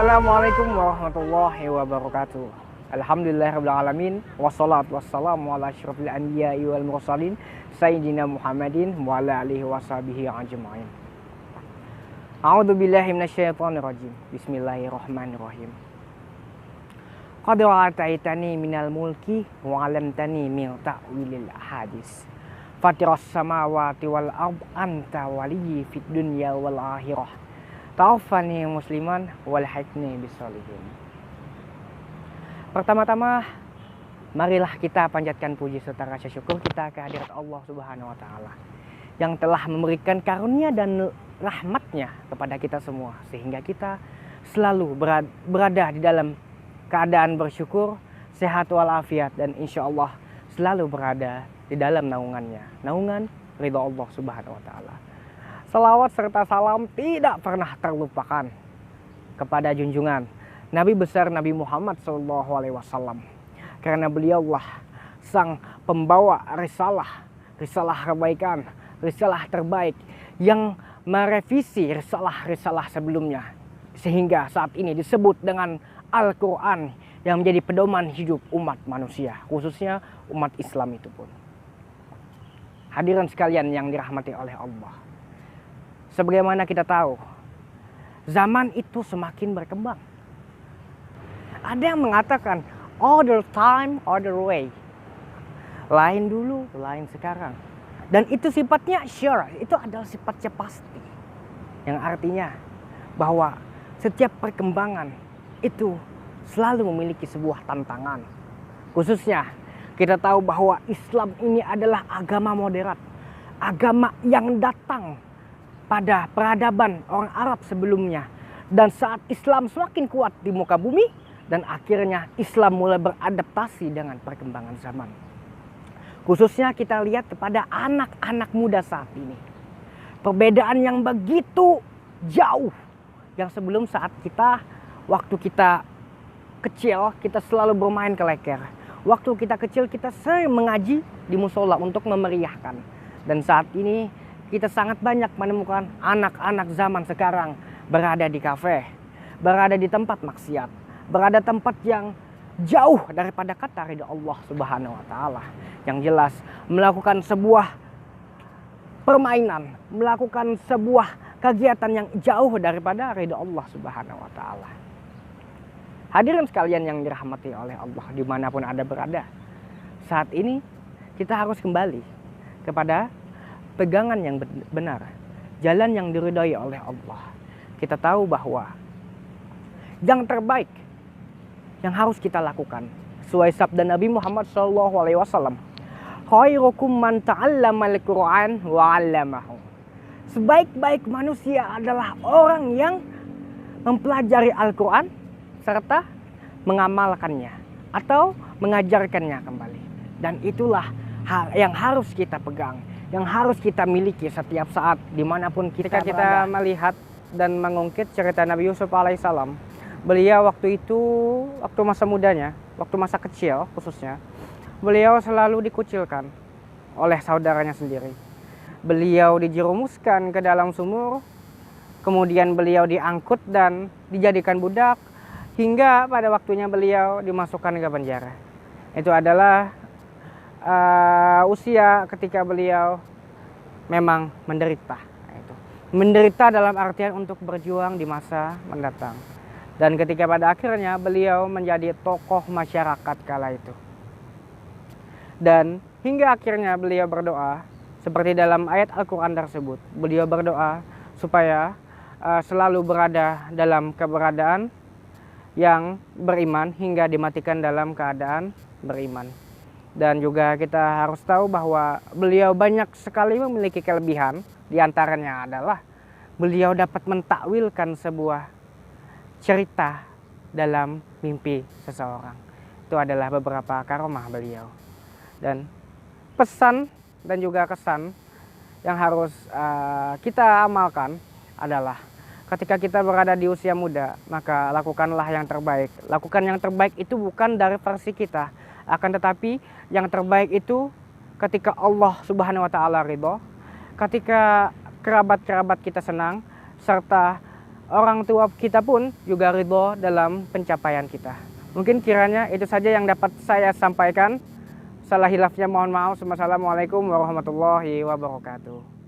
Assalamualaikum warahmatullahi wabarakatuh. Alhamdulillahirabbil alamin wassalatu wassalamu ala asyrofil anbiya'i wal mursalin sayyidina Muhammadin wa ala alihi washabihi ajmain. A'udzu billahi minasyaitonir rajim. Bismillahirrahmanirrahim. Qad ataitani minal mulki wa 'allamtani min ta'wilil ahadits. Fatiras samawati wal ard anta waliyyi fid dunya wal akhirah. Taufani musliman wal hikni bisolihin. Pertama-tama marilah kita panjatkan puji serta rasa syukur kita kehadirat Allah Subhanahu wa taala yang telah memberikan karunia dan rahmatnya kepada kita semua sehingga kita selalu berada di dalam keadaan bersyukur, sehat walafiat, dan insya Allah selalu berada di dalam naungannya, naungan ridha Allah Subhanahu wa taala. Salawat serta salam tidak pernah terlupakan kepada junjungan Nabi besar Nabi Muhammad SAW, karena beliaulah sang pembawa risalah kebaikan, risalah terbaik yang merevisi risalah sebelumnya sehingga saat ini disebut dengan Al-Quran yang menjadi pedoman hidup umat manusia, khususnya umat Islam itu pun. Hadirin sekalian yang dirahmati oleh Allah, sebagaimana kita tahu, zaman itu semakin berkembang. Ada yang mengatakan other time, other way. Lain dulu, lain sekarang. Dan itu sifatnya sure, itu adalah sifatnya pasti. Yang artinya bahwa setiap perkembangan itu selalu memiliki sebuah tantangan. Khususnya kita tahu bahwa Islam ini adalah agama moderat. Agama yang datang pada peradaban orang Arab sebelumnya, dan saat Islam semakin kuat di muka bumi dan akhirnya Islam mulai beradaptasi dengan perkembangan zaman. Khususnya kita lihat kepada anak-anak muda saat ini, perbedaan yang begitu jauh, yang sebelum saat waktu kita kecil kita selalu bermain keleker, waktu kita kecil kita sering mengaji di musola untuk memeriahkan, dan saat ini kita sangat banyak menemukan anak-anak zaman sekarang berada di kafe, berada di tempat maksiat, berada tempat yang jauh daripada kata ridha Allah Subhanahu wa taala. Yang jelas melakukan sebuah permainan, melakukan sebuah kegiatan yang jauh daripada ridha Allah Subhanahu wa taala. Hadirin sekalian yang dirahmati oleh Allah dimanapun Anda berada, saat ini kita harus kembali kepada pegangan yang benar, jalan yang diridhai oleh Allah. Kita tahu bahwa yang terbaik yang harus kita lakukan sesuai sabda Nabi Muhammad SAW, khairukum man ta'allamal Qur'an wa 'allamahu. Sebaik-baik manusia adalah orang yang mempelajari Al-Quran serta mengamalkannya atau mengajarkannya kembali. Dan itulah hal yang harus kita pegang, yang harus kita miliki setiap saat dimanapun kita melihat dan mengungkit cerita Nabi Yusuf alaihissalam. Beliau waktu itu, waktu masa mudanya, waktu masa kecil khususnya, beliau selalu dikucilkan oleh saudaranya sendiri. Beliau dijerumuskan ke dalam sumur, kemudian beliau diangkut dan dijadikan budak, hingga pada waktunya beliau dimasukkan ke penjara. Itu adalah usia ketika beliau memang menderita. Menderita dalam artian untuk berjuang di masa mendatang. Dan ketika pada akhirnya beliau menjadi tokoh masyarakat kala itu. Dan hingga akhirnya beliau berdoa seperti dalam ayat Al-Quran tersebut. Beliau berdoa supaya selalu berada dalam keberadaan yang beriman hingga dimatikan dalam keadaan beriman. Dan juga kita harus tahu bahwa beliau banyak sekali memiliki kelebihan. Di antaranya adalah beliau dapat mentakwilkan sebuah cerita dalam mimpi seseorang. Itu adalah beberapa karomah beliau. Dan pesan dan juga kesan yang harus kita amalkan adalah ketika kita berada di usia muda, maka lakukanlah yang terbaik. Lakukan yang terbaik itu bukan dari versi kita, akan tetapi yang terbaik itu ketika Allah Subhanahu wa taala ridho, ketika kerabat-kerabat kita senang, serta orang tua kita pun juga ridho dalam pencapaian kita. Mungkin kiranya itu saja yang dapat saya sampaikan. Salah hilafnya mohon maaf. Wassalamualaikum warahmatullahi wabarakatuh.